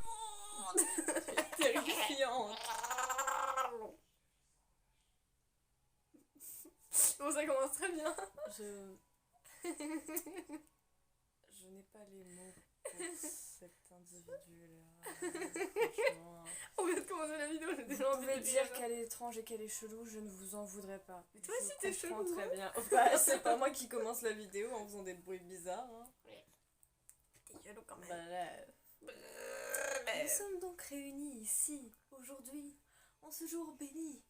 monde. Terrifiante. Bon, ça commence très bien. Je n'ai pas les mots pour cet individu-là. Franchement. On vient de commencer la vidéo, j'ai déjà Vous envie pouvez de dire rire. qu'elle est étrange et qu'elle est chelou, je ne vous en voudrais pas. Mais toi aussi, Je t'es comprends chelou, très hein. bien. Bah, c'est pas moi qui commence la vidéo en faisant des bruits bizarres. Hein. T'es chelou quand même. Bah, nous sommes donc réunis ici, aujourd'hui, en ce jour béni.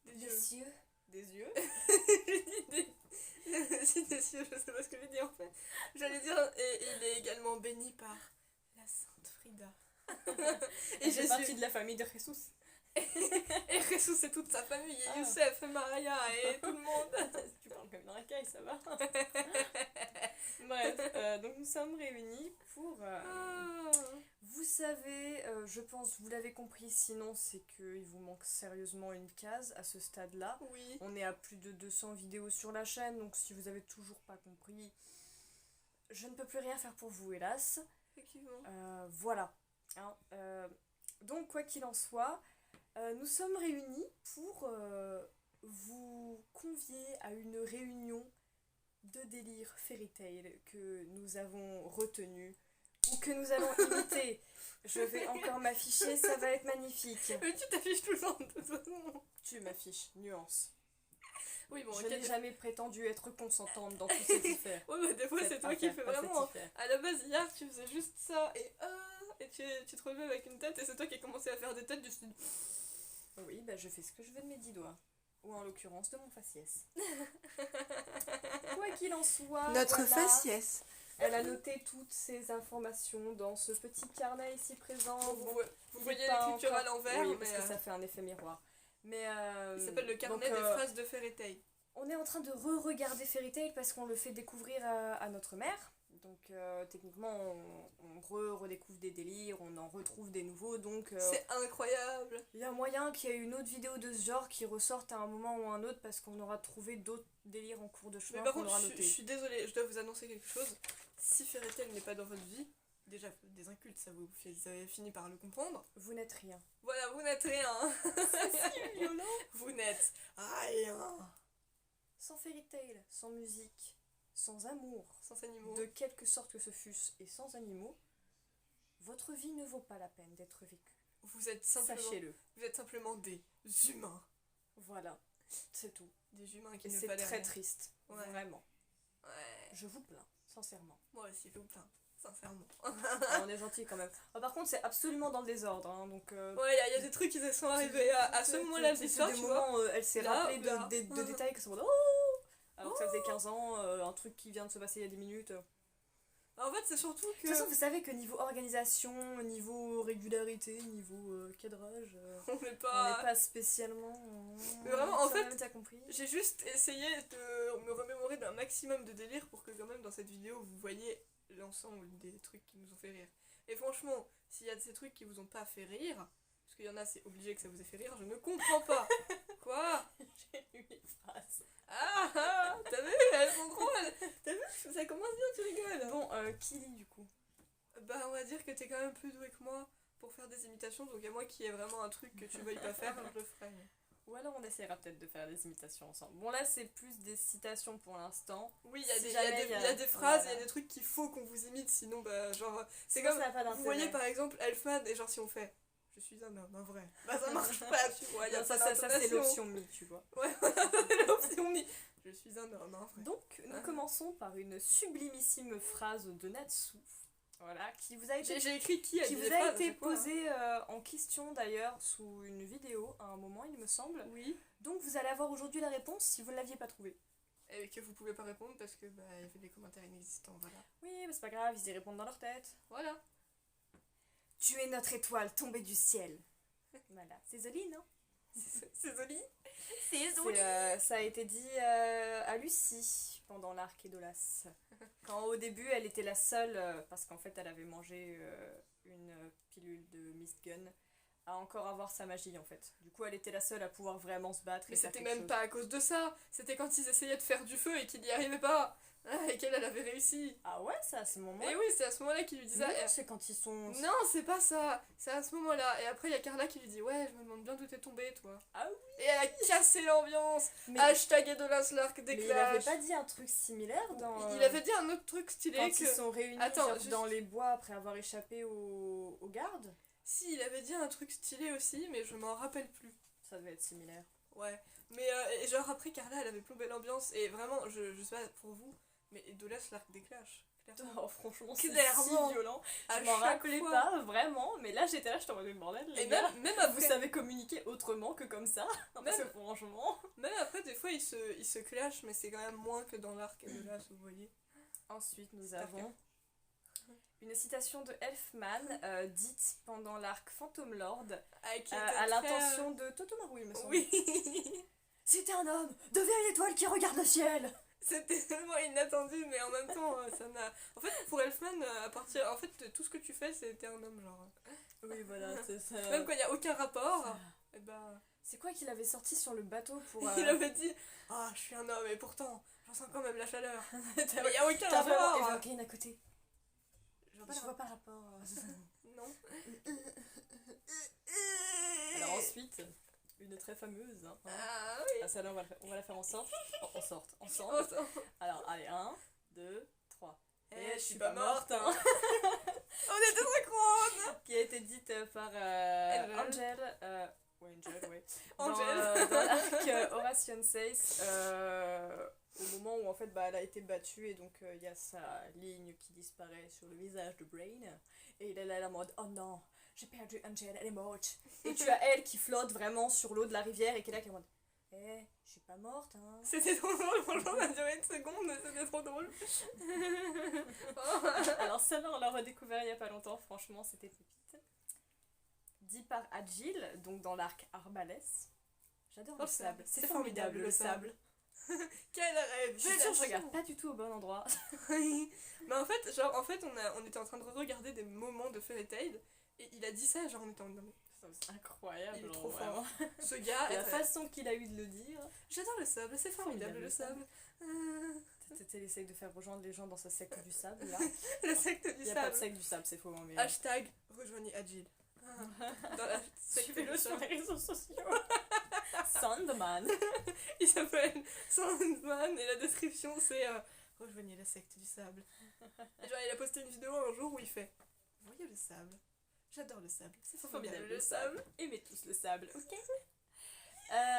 Des Des cieux. Des yeux. J'ai dit des... J'ai dit des yeux, je sais pas ce que j'ai dit en fait. J'allais dire, et il est également béni par la Sainte Frida. Et j'ai partie de la famille de Jesus. Et Jesus et toute sa famille, et Ah. Youssef, et Maria, et tout le monde. Tu parles comme une racaille, ça va. Bref, donc nous sommes réunis pour... Vous savez, je pense, vous l'avez compris, sinon c'est qu'il vous manque sérieusement une case à ce stade-là. Oui. On est à plus de 200 vidéos sur la chaîne, donc si vous avez toujours pas compris, je ne peux plus rien faire pour vous, hélas. Effectivement. Voilà. Hein, donc, quoi qu'il en soit, nous sommes réunis pour vous convier à une réunion de délire fairy tale que nous avons retenu ou que nous allons imiter. Je vais encore m'afficher, ça va être magnifique. Mais tu t'affiches tout le temps de toute façon. Tu m'affiches, nuance. Oui, bon, Je ok. n'ai jamais prétendu être consentante dans tout cette affaire. Ouais, bah des fois c'est toi qui fais vraiment. À la base, hier, tu faisais juste ça et tu te relevais avec une tête et c'est toi qui as commencé à faire des têtes du style. Oui, bah je fais ce que je veux de mes 10 doigts. Ou en l'occurrence de mon faciès. Quoi qu'il en soit, voilà, faciès. elle a noté toutes ces informations dans ce petit carnet ici présent. Vous il voyez est pas l'écriture encore- à l'envers, Oui, mais parce que ça fait un effet miroir. Mais il s'appelle le carnet donc, des phrases de Fairy Tail. on est en train de re-regarder Fairy Tail parce qu'on le fait découvrir à notre mère. Donc techniquement, on redécouvre des délires, on en retrouve des nouveaux. Donc C'est incroyable. il y a moyen qu'il y ait une autre vidéo de ce genre qui ressorte à un moment ou un autre parce qu'on aura trouvé d'autres délires en cours de Mais chemin par qu'on contre, aura je noté. suis désolée, je dois vous annoncer quelque chose. Si Fairy Tail n'est pas dans votre vie, déjà des incultes, ça vous avez fini par le comprendre. Vous n'êtes rien. Voilà, vous n'êtes rien. C'est violent. Vous n'êtes rien. Sans Fairy Tail, sans musique, sans amour, Sans animaux. de quelque sorte que ce fût et sans animaux, votre vie ne vaut pas la peine d'être vécue. Vous êtes simplement, Sachez-le. vous êtes simplement des humains. Voilà, c'est tout. Des humains qui Et ne c'est valent très rien. triste, Ouais. vraiment. Ouais. Je vous plains, sincèrement. Moi aussi, je vous plains. Sincèrement. On est gentil quand même. Ah, par contre, c'est absolument dans le désordre, hein, donc... Ouais, il y a des trucs qui se sont arrivés à ce moment-là de l'histoire, des tu vois. moments, elle s'est Là, rappelée là. de détails que ça va... Oh, alors que ça faisait 15 ans, un truc qui vient de se passer il y a 10 minutes. En fait, c'est surtout De que... toute façon, vous savez que niveau organisation, niveau régularité, niveau cadrage, on n'est on n'est pas... pas spécialement... Mais vraiment, en ça, fait, t'as compris. J'ai juste essayé de me remémorer d'un maximum de délire pour que quand même dans cette vidéo vous voyez l'ensemble des trucs qui nous ont fait rire. Et franchement, s'il y a de ces trucs qui vous ont pas fait rire, parce qu'il y en a c'est obligé que ça vous ait fait rire, je ne comprends pas. Quoi? J'ai lu les phrases. Ah, t'as vu? Elles sont drôles. T'as vu? Ça commence bien, tu rigoles. Bon, qui lit du coup? Bah on va dire que t'es quand même plus doué que moi pour faire des imitations, donc à moi qui est vraiment un truc que tu veuilles pas faire, je le ferai. Ou alors on essaiera peut-être de faire des imitations ensemble. Bon là c'est plus des citations pour l'instant. Oui, il y a Si des, jamais il y a des phrases, il voilà. y a des trucs qu'il faut qu'on vous imite, sinon bah genre... C'est Sinon, comme, ça n'a pas vous d'intérêt. voyez par exemple Elfman, et genre si on fait « Je suis un homme, un vrai », bah ça marche pas, tu vois, il y a Non, ça, pas c'est d'intonation. l'option mi, tu vois. Ouais, c'est l'option mi. Je suis un homme, un vrai. Donc nous commençons par une sublimissime phrase de Natsu. Voilà, qui vous a été J'ai écrit qui a qui dit vous les a phrases à été chaque fois, hein. posée en question d'ailleurs sous une vidéo à un moment il me semble. Oui, Donc vous allez avoir aujourd'hui la réponse si vous ne l'aviez pas trouvée. et que vous pouvez pas répondre parce que bah il y avait des commentaires inexistants, voilà. Oui mais c'est pas grave, ils y répondent dans leur tête. Voilà. Tu es notre étoile tombée du ciel. Voilà, c'est joli non? C'est joli. Ça a été dit à Lucie pendant l'arc Edolas. Quand au début elle était la seule, parce qu'en fait elle avait mangé une pilule de Mistgun, à encore avoir sa magie en fait. Du coup elle était la seule à pouvoir vraiment se battre. Mais et faire c'était quelque même chose. pas à cause de ça, c'était quand ils essayaient de faire du feu et qu'ils n'y arrivaient pas. Et qu'elle avait réussi. Ah ouais, c'est à ce moment-là. Et oui, c'est à ce moment-là qu'il lui dit ça. Non, Et- c'est quand ils sont... Non, c'est pas ça. C'est à ce moment-là. Et après, il y a Carla qui lui dit ouais, je me demande bien d'où t'es tombée, toi. Ah oui. Et elle a cassé l'ambiance. Mais, Hashtag Edolas Lark mais il avait déclash. pas dit un truc similaire dans... Il avait dit un autre truc stylé quand que... ils sont réunis Attends, genre, juste- dans les bois après avoir échappé aux gardes. Si, il avait dit un truc stylé aussi, mais je m'en rappelle plus. Ça devait être similaire. Ouais. Mais et genre après, Carla, elle avait plombé l'ambiance. Et vraiment, je sais pas pour vous, mais Edolas Lark déclash. Clairement. Oh, franchement, c'est si Clairement. violent. À Je m'en chaque rappelais fois. pas, vraiment. Mais là, j'étais là, je t'en mode bordel, les Et gars. même Vous après, savez communiquer autrement que comme ça. Parce que Même- franchement... même après, des fois, ils se clashent, mais c'est quand même moins que dans l'arc Edolas, vous voyez. Ensuite, nous C'est avons une citation de Elfman, dite pendant l'arc Phantom Lord, Qui à était très- l'intention de Totomaru, il me semble. Oui. Si t'es un homme, deviens une étoile qui regarde le ciel. C'était tellement inattendu, mais en même temps, ça n'a... En fait, pour Elfman, à partir... En fait, tout ce que tu fais, c'était un homme, genre... Oui, voilà, c'est ça. Même quand il n'y a aucun rapport, et bah... C'est quoi qu'il avait sorti sur le bateau pour... Il avait dit « Ah, je suis un homme, et pourtant, j'en sens quand même la chaleur. » Mais T'as il n'y a aucun t'as vraiment rapport. Evergreen à côté. Je vois Je pas vois pas le rapport. Non. Alors ensuite, une très fameuse. Hein. Ah oui. Ah, celle-là, on va la faire ensemble. En sorte, Oh, ensemble. ça- Alors, allez, 1, 2, 3. Eh, je suis pas morte. hein. On était synchrone. Qui a été dite par Angel. Angel. Ouais, Angel, ouais. Angel. Dans l'arc Horation Says, au moment où en fait bah, elle a été battue et donc il y a sa ligne qui disparaît sur le visage de Brain. Et il est là en mode oh non, j'ai perdu Angel, elle est morte. Et tu as elle qui flotte vraiment sur l'eau de la rivière et qui est là qui est en mode eh, je suis pas morte hein. C'était trop drôle, franchement, ça a duré une seconde, mais c'était trop drôle. Alors celle-là on l'a redécouvert il y a pas longtemps, franchement c'était pépite. Dit par Agil, donc dans l'arc Arbalès. J'adore le sable, c'est formidable le sable. Quel rêve. Je suis sûre que je regarde pas du tout au bon endroit. Mais en fait, genre, on était en train de regarder des moments de Fairy Tail, et il a dit ça, genre, on était en mode, non, C'est incroyable. il est trop vraiment. fort. Ce gars, La façon qu'il a eu de le dire. j'adore le sable, c'est formidable le sable. Elle essaye de faire rejoindre les gens dans sa secte du sable là. Le secte Il du n'y a pas de sable. secte du sable, c'est faux. Hein, mais... Hashtag rejoignez Agile. Dans la secte Suivez-le du sur sable. les réseaux sociaux. Sandman. Il s'appelle Sandman et la description c'est rejoignez la secte du sable. Et genre il a posté une vidéo un jour où il fait vous voyez le sable, j'adore le sable, c'est formidable le sable. Aimez tous le sable, ok.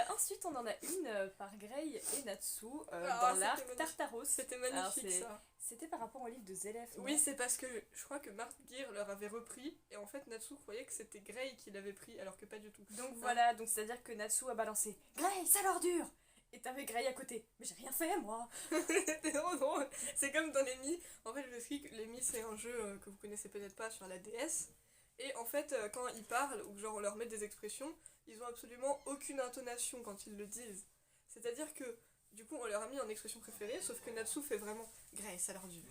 Ensuite, on en a une par Grey et Natsu Ah, dans l'arc c'était Tartaros. C'était Alors, magnifique c'est- ça. C'était par rapport au livre de Zélef. Oui, c'est parce que je crois que Mark Gear leur avait repris et en fait Natsu croyait que c'était Grey qui l'avait pris alors que pas du tout. Donc voilà, donc c'est-à-dire que Natsu a balancé Grey, ça l'ordure. Et t'avais Grey à côté. Mais j'ai rien fait moi. C'était trop drôle. C'est comme dans les Mi. En fait, je vous explique, les Mi c'est un jeu que vous connaissez peut-être pas sur la DS. Et en fait, quand ils parlent ou genre on leur met des expressions, ils ont absolument aucune intonation quand ils le disent. C'est-à-dire que du coup, on leur a mis en expression préférée, sauf que Natsu fait vraiment Grace à leur dure.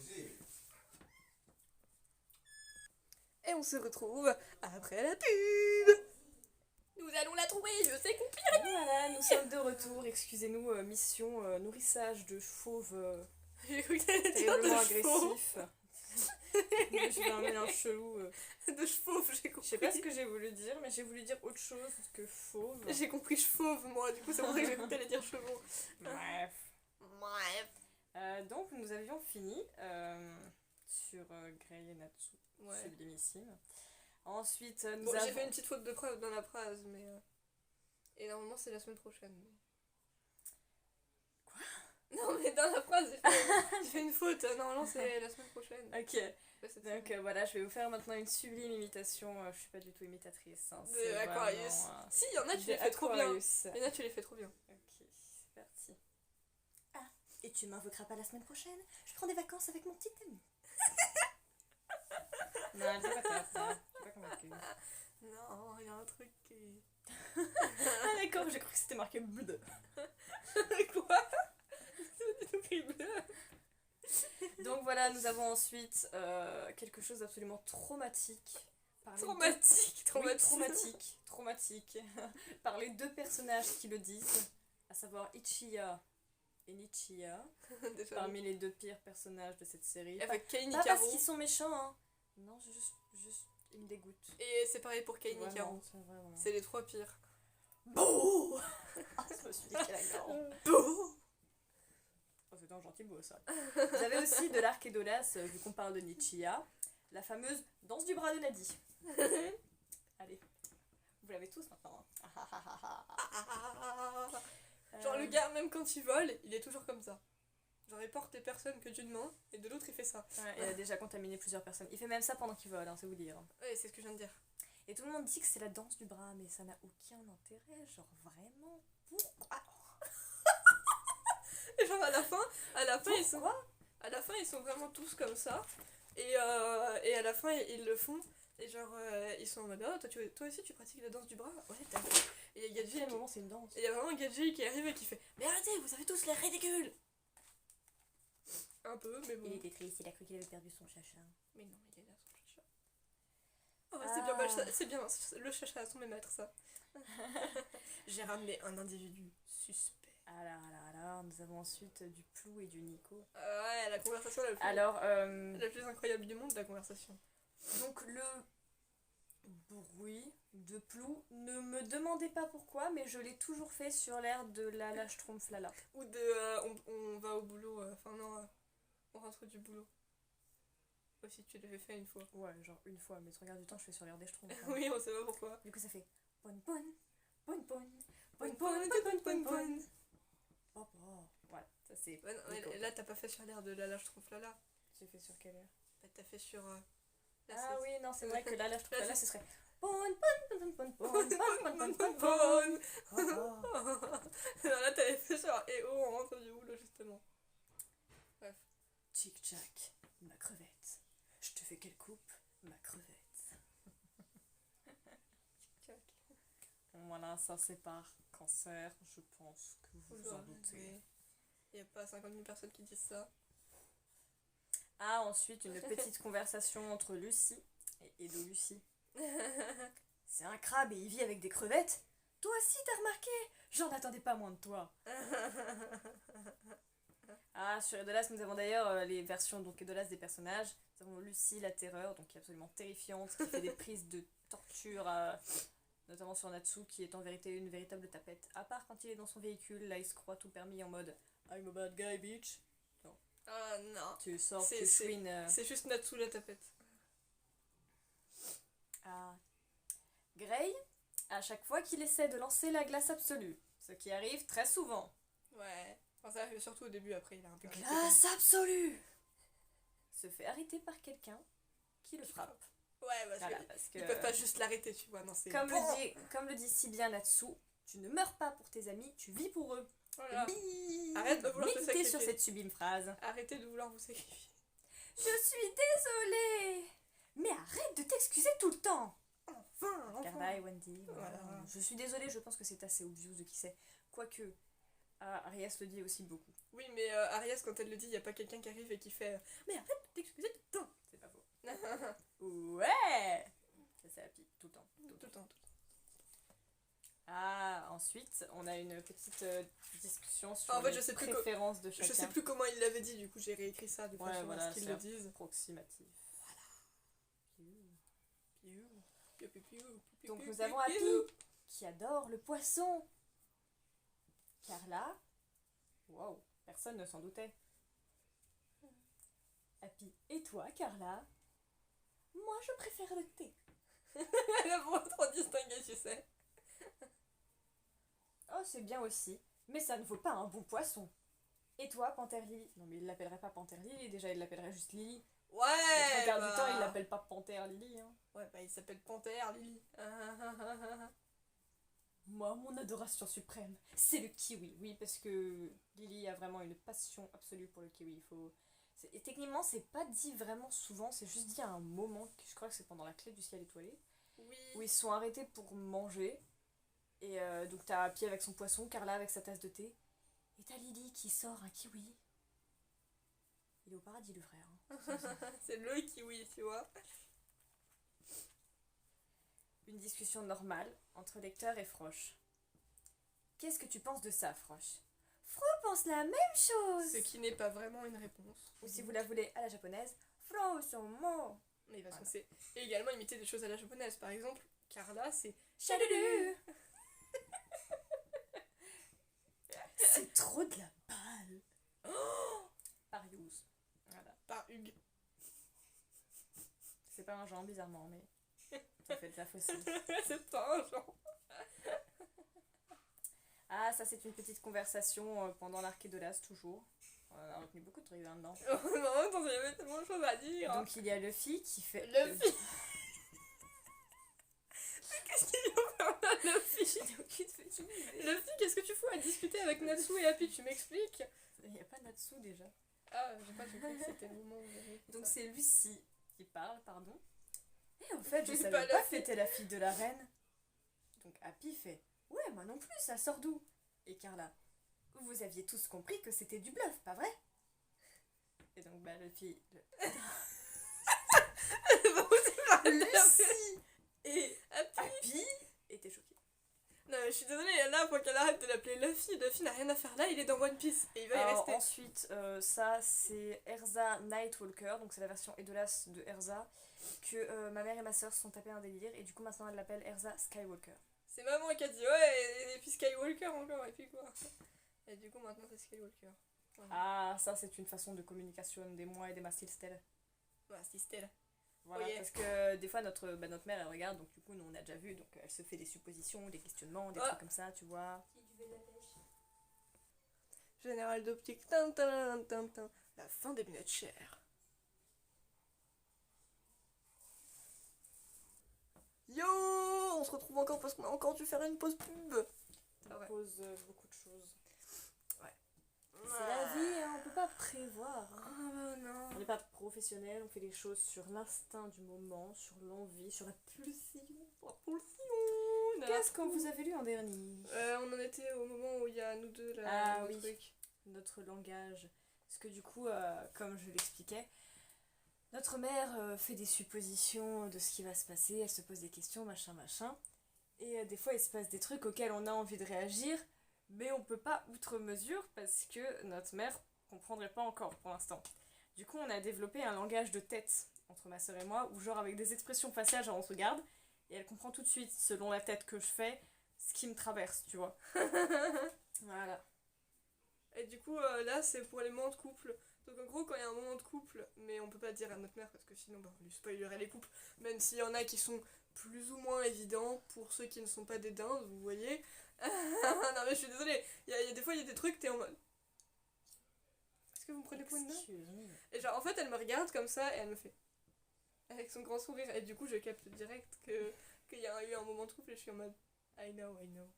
Et on se retrouve après la pub. Nous allons la trouver, je sais qu'on Voilà, nous sommes de retour. Excusez-nous, mission nourrissage de fauve J'ai cru que t'allais dire terriblement de chevaux. agressif. Je vais un mélange chelou. De chevaux, j'ai compris. Je sais pas ce que j'ai voulu dire, mais j'ai voulu dire autre chose que fauve. J'ai compris chevauve, moi, du coup, c'est pour ça que j'ai cru que t'allais dire chevaux. Bref. Bref. Donc nous avions fini sur Grey et Natsu, Ouais. sublimissime. Ensuite nous Bon, j'ai avons... fait une petite faute de preuve dans la phrase, mais... Et normalement, c'est la semaine prochaine. Quoi ? Non, mais dans la phrase, j'ai fait une faute. Normalement, c'est la semaine prochaine. Ok, Ouais, cette donc semaine. voilà, je vais vous faire maintenant une sublime imitation. Je suis pas du tout imitatrice. Hein, De c'est Aquarius. vraiment, Si, il y en a, tu de les fais trop bien. Aquarius. Il y en a, tu les fais trop bien. Ok, c'est parti. Ah, et tu m'invoqueras pas la semaine prochaine ? Je prends des vacances avec mon petit ami. Non, elle fait pas ça. Pas convaincue. Non, il y a un truc qui... Ah d'accord, j'ai cru que c'était marqué bleu. Quoi? C'est du tout écrit bleu. Donc voilà, nous avons ensuite quelque chose d'absolument traumatique. Par les Traumatique, deux- Oui, traumatique. traumatique. Par les deux personnages qui le disent, à savoir Ichiya et Nichia, Déjà, parmi les 2 pires personnages de cette série. avec Kei Pas parce Nicaro. qu'ils sont méchants, hein. Non, juste ils me dégoûtent. Et c'est pareil pour Kei Nicaro. Vraiment. C'est les 3 pires. Beau. Ah, je me suis dit qu'elle a grand. Beau. Oh, c'est un gentil beau, ça. Vous avez aussi de l'arc et d'Olas, vu qu'on parle de Nichia, la fameuse danse du bras de Nadi. Allez, vous l'avez tous maintenant. Genre le gars, même quand il vole, il est toujours comme ça. Genre il porte les personnes que d'une main, et de l'autre il fait ça. Ouais, il a déjà contaminé plusieurs personnes. Il fait même ça pendant qu'il vole, hein, c'est vous dire. Ouais, c'est ce que je viens de dire. Et tout le monde dit que c'est la danse du bras, mais ça n'a aucun intérêt. Genre vraiment, pourquoi? Et genre à la fin ils sont... Pourquoi? À la fin ils sont vraiment tous comme ça. Et à la fin ils le font. Et genre ils sont en mode oh, toi aussi tu pratiques la danse du bras? Ouais t'as vu. Et il y a À Gadget quel moment c'est une danse? et il y a vraiment Gadget qui arrive et qui fait mais arrêtez, vous avez tous l'air ridicules. Un peu, mais bon. Il était triste, il a cru qu'il avait perdu son chacha. Mais non, il est là son chacha. Oh, c'est bien, c'est bien, le chacha à son maître ça. J'ai ramené un individu suspect. Alors, nous avons ensuite du Plou et du Nico. Ouais, la conversation la plus, Alors, la plus incroyable du monde, la conversation. donc le bruit de Plou, ne me demandez pas pourquoi, mais je l'ai toujours fait sur l'air de la Schtroumpf Lala. Ou de on va au boulot, enfin non, on rentre du boulot. Aussi, tu l'avais fait une fois. Ouais, genre une fois, mais 3 quarts du temps, je fais sur l'air des Schtroumpfs. Hein. Oui, on sait pas pourquoi. Du coup, ça fait pon pon, pon pon, Pon, pon pon, pon, pon, pon, pon. Oh, oh. Voilà, ça c'est. Ouais, non, Nico. là, t'as pas fait sur l'air de la Schtroumpf là. J'ai fait sur quelle heure? Bah, t'as fait sur. Là, Ah oui, non, c'est vrai que là, Schtroumpf Là, Lala, c'est- ce serait pon pon pon pon pon pon pon pon pon pon. Pon. Oh, oh. Non, là, t'avais fait sur et oh, on rentre du boulot justement. Bref. Tic-tac, ma crevette. Je te fais quelle coupe? Ma crevette. Voilà, ça c'est par cancer, je pense que vous vous en doutez. Il n'y a pas 50 000 personnes qui disent ça. Ah, ensuite, une petite conversation entre Lucie et Edo Lucie. C'est un crabe et il vit avec des crevettes? Toi aussi t'as remarqué? J'en attendais pas moins de toi. Ah, sur Edolas, nous avons d'ailleurs les versions donc Edolas des personnages. Nous avons Lucie, la terreur, donc qui est absolument terrifiante, qui fait des prises de torture, notamment sur Natsu, qui est en vérité une véritable tapette. À part quand il est dans son véhicule, là il se croit tout permis en mode I'm a bad guy, bitch. Ah non. Tu sors, C'est- tu c'est- chouines. C'est juste Natsu la tapette. Ah. Gray, à chaque fois qu'il essaie de lancer la glace absolue, ce qui arrive très souvent. Ouais. Enfin, ça arrive surtout au début, après il a un peu arrêté. Glace absolue se fait arrêter par quelqu'un qui le frappe. Ouais, parce Voilà, qu'ils parce que, ils peuvent pas juste l'arrêter, tu vois. Non, c'est. comme le dit si bien Natsu, tu ne meurs pas pour tes amis, tu vis pour eux. Voilà. Oui. Arrête de vouloir te Méditez sacrifier. sur cette sublime phrase. Arrêtez de vouloir vous sacrifier. Je suis désolée, mais arrête de t'excuser tout le temps. Enfin, Carla et Wendy. Voilà. Je suis désolée, je pense que c'est assez obvious de qui c'est. Quoique, Arias le dit aussi beaucoup. Oui, mais Arias, quand elle le dit, il n'y a pas quelqu'un qui arrive et qui fait mais arrête de t'excuser tout le temps. C'est pas faux. Ouais. Ça c'est Happy, tout le temps. Tout le temps. Ah, ensuite, on a une petite discussion sur En fait, les je sais plus préférences de chacun. Je sais plus comment il l'avait dit, du coup j'ai réécrit ça de Ouais, façon voilà, à ce qu'ils c'est le disent. approximatif. Donc nous avons Happy qui adore le poisson. Carla, wow, personne ne s'en doutait. Happy, et toi Carla? Moi je préfère le thé. La voix trop distinguée, tu sais. Oh c'est bien aussi, mais ça ne vaut pas un bon poisson. Et toi Panthère Lily? Non mais il l'appellerait pas Panthère Lily, déjà il l'appellerait juste Lily. Ouais. Le trois quarts du bah. temps il l'appelle pas Panthère Lily. Hein. Ouais, bah il s'appelle Panthère, Lily. Moi, mon adoration suprême, c'est le kiwi. Oui, parce que Lily a vraiment une passion absolue pour le kiwi. Et techniquement, c'est pas dit vraiment souvent, c'est juste dit à un moment, je crois que c'est pendant la clé du ciel étoilé, Oui. où ils se sont arrêtés pour manger. Et donc t'as Happy avec son poisson, Carla avec sa tasse de thé, et t'as Lily qui sort un kiwi. Il est au paradis, le frère. Hein. C'est le kiwi, tu vois. Une discussion normale entre lecteur et Froche. Qu'est-ce que tu penses de ça, Froche? Fro pense la même chose. Ce qui n'est pas vraiment une réponse. Ou si vous la voulez à la japonaise, Fro son mot. Mais parce que Voilà. c'est et également imiter des choses à la japonaise. Par exemple, Carla, c'est Chalulu. C'est trop de la balle. Oh par Yous. Voilà. par Hugues. C'est pas un genre bizarrement, mais ça fait de la fausse. C'est pas un genre. Ah, ça c'est une petite conversation pendant l'arc Edolas, toujours. On a retenu beaucoup de trucs là-dedans. En même temps, il y avait tellement de choses à dire. Donc il y a Luffy qui fait... Luffy. Qu'est-ce qu'il vient faire là, Luffy? J'ai aucune petite idée. Luffy, qu'est-ce que tu fous à discuter avec Natsu et Happy? Tu m'expliques? Il n'y a pas Natsu déjà. Ah, j'ai pas compris que c'était le moment où j'avais fait Donc ça. c'est Lucie qui parle, pardon. Et en fait, je Mais savais pas pas Luffy. que t'étais la fille de la reine. Donc Happy fait ouais, moi non plus, ça sort d'où? Et Carla, vous aviez tous compris que c'était du bluff, pas vrai? Et donc bah Luffy, Lucie et Happy étaient choqués. Non, mais je suis désolée, là, faut qu'elle arrête de l'appeler Luffy. Luffy n'a rien à faire là, il est dans One Piece et il va y Alors, rester. ensuite, ça c'est Erza Nightwalker, donc c'est la version Edolas de Erza, que ma mère et ma soeur se sont tapé un délire, et du coup maintenant elle l'appelle Erza Skywalker. C'est maman qui a dit ouais, et puis Skywalker encore, et puis quoi. Et du coup, maintenant c'est Skywalker. Voilà. Ah, ça c'est une façon de communication des moi et des Mastilstel. Voilà, c'est Stella. Voilà, Oui. parce que des fois notre mère elle regarde, donc du coup nous on a déjà vu, donc elle se fait des suppositions, des questionnements, des trucs comme ça, tu vois. Général d'optique, tin, tin, tin, tin. La fin des lunettes chères. Yo, on se retrouve encore parce qu'on a encore dû faire une pause pub. On ouais. pose beaucoup de choses. C'est C'est la vie, hein, on peut pas prévoir. Ah bah non. On n'est pas professionnel, on fait les choses sur l'instinct du moment, sur l'envie, sur la pulsion. La pulsion. Qu'est-ce qu'on vous avez lu en dernier? On en était au moment où il y a nous deux là. Ah le oui. truc. Notre langage. Parce que du coup, comme je l'expliquais, notre mère fait des suppositions de ce qui va se passer, elle se pose des questions, machin, machin. Et des fois, il se passe des trucs auxquels on a envie de réagir, mais on peut pas outre mesure parce que notre mère comprendrait pas encore pour l'instant. Du coup, on a développé un langage de tête entre ma soeur et moi, où genre avec des expressions faciales, genre on se regarde, et elle comprend tout de suite, selon la tête que je fais, ce qui me traverse, tu vois. Voilà. Et du coup, là, c'est pour les moments de couple. Donc en gros, quand il y a un moment de couple, mais on peut pas dire à notre mère parce que sinon, bah, on lui spoilerait les couples, même s'il y en a qui sont plus ou moins évidents pour ceux qui ne sont pas des dindes, vous voyez. Non mais je suis désolée, il y a des fois, il y a des trucs, t'es en mode... Est-ce que vous me prenez pour une dingue? Excuse-moi. Et genre, en fait, elle me regarde comme ça et elle me fait... Avec son grand sourire. Et du coup, je capte direct qu'il y a eu un moment de couple et je suis en mode... I know, I know.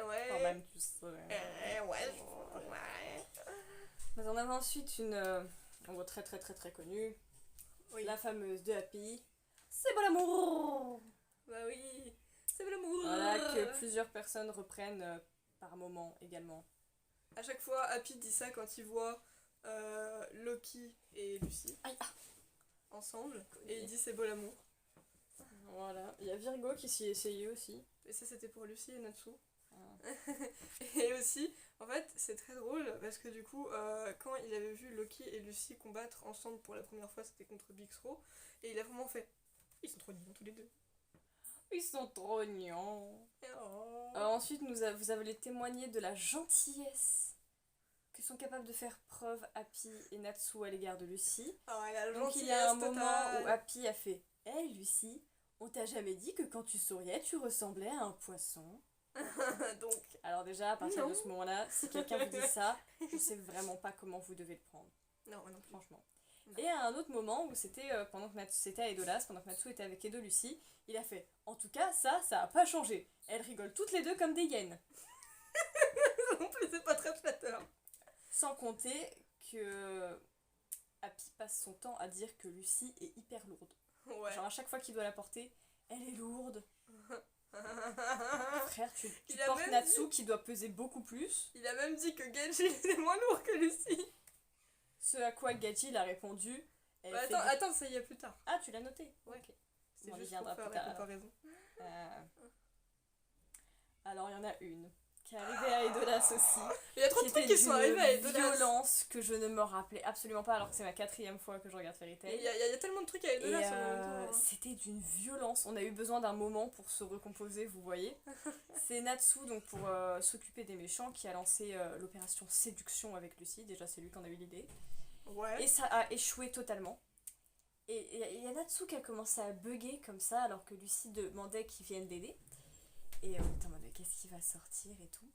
Ouais. Quand même, tu sais. Ouais. Mais on avait ensuite une on voit très très très très connue, Oui. la fameuse de Happy. C'est bon l'amour. Bah oui. C'est l'amour. Voilà, que plusieurs personnes reprennent par moment également. À chaque fois, Happy dit ça quand il voit Loki et Lucie Aïe, ah. ensemble. Et il dit c'est beau l'amour. Voilà, il y a Virgo qui s'y essayait aussi. Et ça, c'était pour Lucie et Natsu. Ah. Et aussi, en fait, c'est très drôle parce que du coup, quand il avait vu Loki et Lucie combattre ensemble pour la première fois, c'était contre Big Throw. Et il a vraiment fait. Ils sont trop mignons tous les deux. Ils sont trop mignons. Oh. Ensuite, vous avez témoigné de la gentillesse que sont capables de faire preuve Happy et Natsu à l'égard de Lucie. Ah ouais, la Donc il y a un gentillesse moment totale. où Happy a fait « Hé Lucie, on t'a jamais dit que quand tu souriais, tu ressemblais à un poisson ?» Donc, Alors déjà, à partir Non. de ce moment-là, si quelqu'un vous dit ça, je sais vraiment pas comment vous devez le prendre, non, non plus. franchement. Non. Et à un autre moment où c'était pendant que Natsu, c'était à Edolas, pendant que Natsu était avec Edo Lucie, il a fait « En tout cas, ça a pas changé. Elles rigolent toutes les deux comme des hyènes. » Non plus, c'est pas très flatteur. Sans compter que Happy passe son temps à dire que Lucie est hyper lourde. Ouais. Genre à chaque fois qu'il doit la porter, elle est lourde. Frère, tu Il a portes même Natsu qui doit peser beaucoup plus. Il a même dit que Genji était moins lourd que Lucie. Ce à quoi Gachi il a répondu. Elle Bah, fait attends, du- attends, ça y est plus tard. Ah, tu l'as noté. Ouais. Ok. C'est On y juste viendra pour faire plus la tard, alors. comparaison. Alors il y en a une qui est arrivé à Edolas aussi. Il y a trop de trucs qui sont arrivés à Edolas. Violence que je ne me rappelais absolument pas alors que c'est ma 4e fois que je regarde Fairy Tail. Il y a tellement de trucs à Edolas en même temps. C'était d'une violence. On a eu besoin d'un moment pour se recomposer, vous voyez. C'est Natsu, donc pour s'occuper des méchants, qui a lancé l'opération séduction avec Lucie. Déjà, c'est lui qui en a eu l'idée. Ouais. Et ça a échoué totalement. Et il y a Natsu qui a commencé à bugger comme ça alors que Lucie demandait qu'il vienne l'aider. Et on était en mode qu'est-ce qui va sortir et tout.